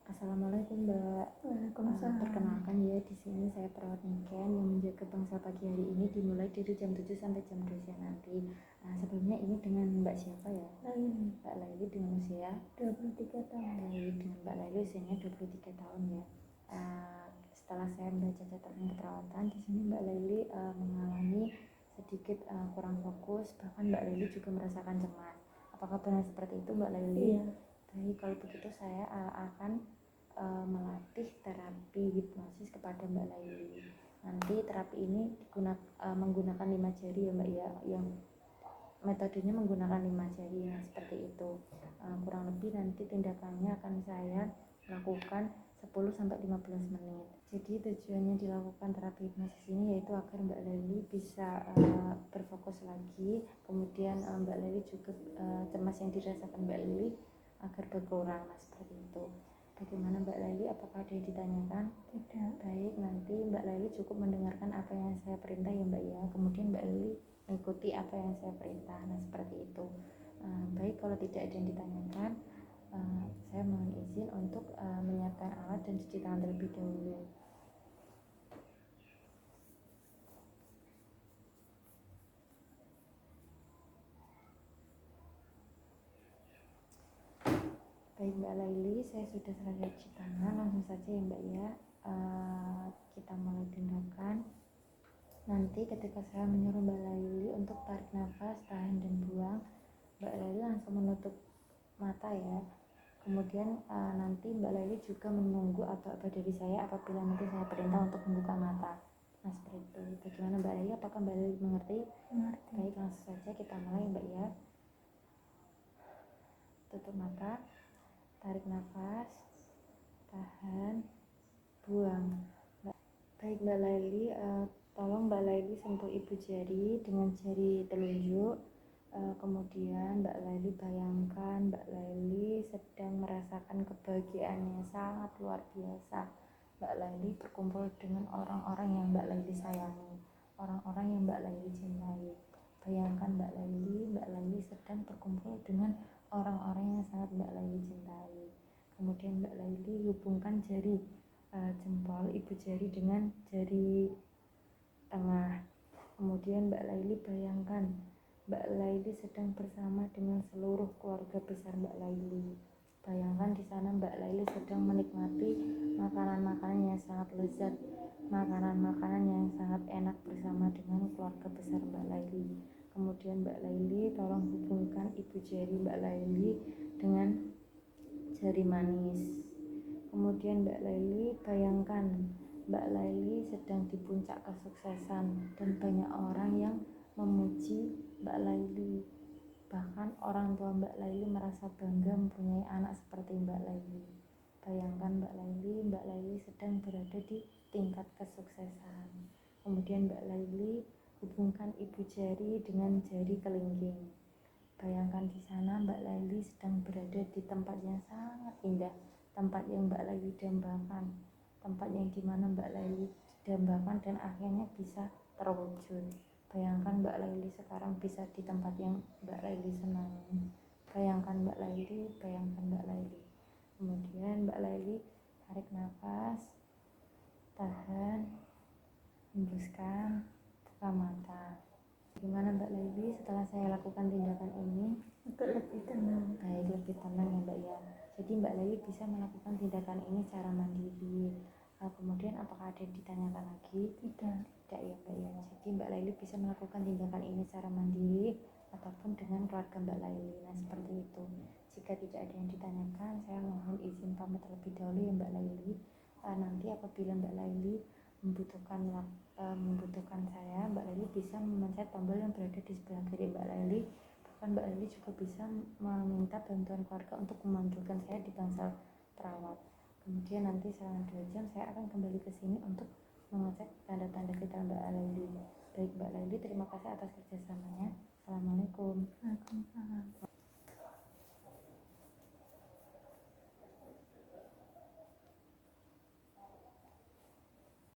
Assalamualaikum Mbak. Waalaikumsalam. Perkenalkan ya, di sini saya perawat Niken yang menjaga bangsa pagi hari ini dimulai dari jam 7 sampai jam 2 siang nanti. Sebelumnya ini dengan Mbak siapa ya? Laili. Mbak Laili dengan usia 23 tahun. Baik, dengan Mbak Laili usianya 23 tahun ya. Setelah saya membaca catatan keperawatan, di sini Mbak Laili mengalami sedikit kurang fokus, bahkan Mbak Laili juga merasakan cemas. Apakah benar seperti itu Mbak Laili? Iya. Baik, kalau begitu saya akan melatih terapi hipnosis kepada Mbak Laili. Nanti terapi ini menggunakan 5 jari ya Mbak ya, yang metodenya menggunakan 5 jari ya, seperti itu. Kurang lebih nanti tindakannya akan saya lakukan 10-15 menit. Jadi tujuannya dilakukan terapi hipnosis ini yaitu agar Mbak Laili bisa berfokus lagi, kemudian Mbak Laili juga cemas yang dirasakan Mbak Laili agar berkurang. Seperti itu. Bagaimana Mbak Laili? Apakah ada yang ditanyakan? Tidak. Baik, nanti Mbak Laili cukup mendengarkan apa yang saya perintah ya Mbak ya. Kemudian Mbak Laili mengikuti apa yang saya perintah. Seperti itu. Baik, kalau tidak ada yang ditanyakan, saya mohon izin untuk menyiapkan alat dan cuci tangan terlebih dahulu. Baik Mbak Laili, saya sudah selesai cuci tangan. Langsung saja ya Mbak ya, kita mulai tindakan. Nanti ketika saya menyuruh Mbak Laili untuk tarik nafas, tahan dan buang, Mbak Laili langsung menutup mata ya. Kemudian nanti Mbak Laili juga menunggu aba-aba dari saya apabila nanti saya perintah untuk membuka mata. Seperti itu. Bagaimana Mbak Laili? Apakah Mbak Laili mengerti? Mengerti. Baik, langsung saja kita mulai Mbak ya. Tutup mata, tarik nafas, tahan, buang. Baik Mbak Laili, tolong Mbak Laili sentuh ibu jari dengan jari telunjuk. Kemudian Mbak Laili bayangkan Mbak Laili sedang merasakan kebahagiaan yang sangat luar biasa. Mbak Laili berkumpul dengan orang-orang yang Mbak Laili sayangi, orang-orang yang Mbak Laili cintai. Bayangkan Mbak Laili sedang berkumpul dengan orang-orang yang sangat Mbak Laili cintai. Kemudian Mbak Laili hubungkan jari jempol ibu jari dengan jari tengah. Kemudian Mbak Laili bayangkan Mbak Laili sedang bersama dengan seluruh keluarga besar Mbak Laili. Bayangkan di sana Mbak Laili sedang menikmati makanan-makanan yang sangat lezat, makanan-makanan yang sangat enak bersama dengan keluarga besar Mbak Laili. Kemudian Mbak Laili tolong hubungkan ibu jari Mbak Laili dengan jari manis. Kemudian Mbak Laili bayangkan Mbak Laili sedang di puncak kesuksesan dan banyak orang yang memuji Mbak Laili. Bahkan orang tua Mbak Laili merasa bangga mempunyai anak seperti Mbak Laili. Bayangkan Mbak Laili sedang berada di tingkat kesuksesan. Kemudian Mbak Laili hubungkan ibu jari dengan jari kelingking. Bayangkan di sana Mbak Laili sedang berada di tempat yang sangat indah, tempat yang Mbak Laili dambakan, tempat yang dimana Mbak Laili dambakan dan akhirnya bisa terwujud. Bayangkan Mbak Laili sekarang bisa di tempat yang Mbak Laili senangi. Bayangkan Mbak Laili. Kemudian Mbak Laili tarik nafas, tahan, hembuskan, buka mata. Bagaimana Mbak Laili setelah saya lakukan tindakan ini? Agak lebih tenang. Baik, lebih tenang ya Mbak ya. Jadi Mbak Laili bisa melakukan tindakan ini secara mandiri. Kemudian apakah ada yang ditanyakan lagi? Tidak ya Mbak ya. Jadi Mbak Laili bisa melakukan tindakan ini secara mandiri ataupun dengan keluarga Mbak Laili. Seperti itu. Jika tidak ada yang ditanyakan, saya mohon izin pamit terlebih dahulu ya Mbak Laili. Nanti apabila Mbak Laili membutuhkan saya, Mbak Laili bisa memencet tombol yang berada di sebelah kiri Mbak Laili. Bahkan Mbak Laili juga bisa meminta bantuan keluarga untuk memanggilkan saya di bangsal perawat. Kemudian nanti selama 2 jam saya akan kembali ke sini untuk mengecek tanda-tanda vital Mbak Laili. Baik Mbak Laili, terima kasih atas kerjasamanya. Assalamualaikum. Waalaikumsalam.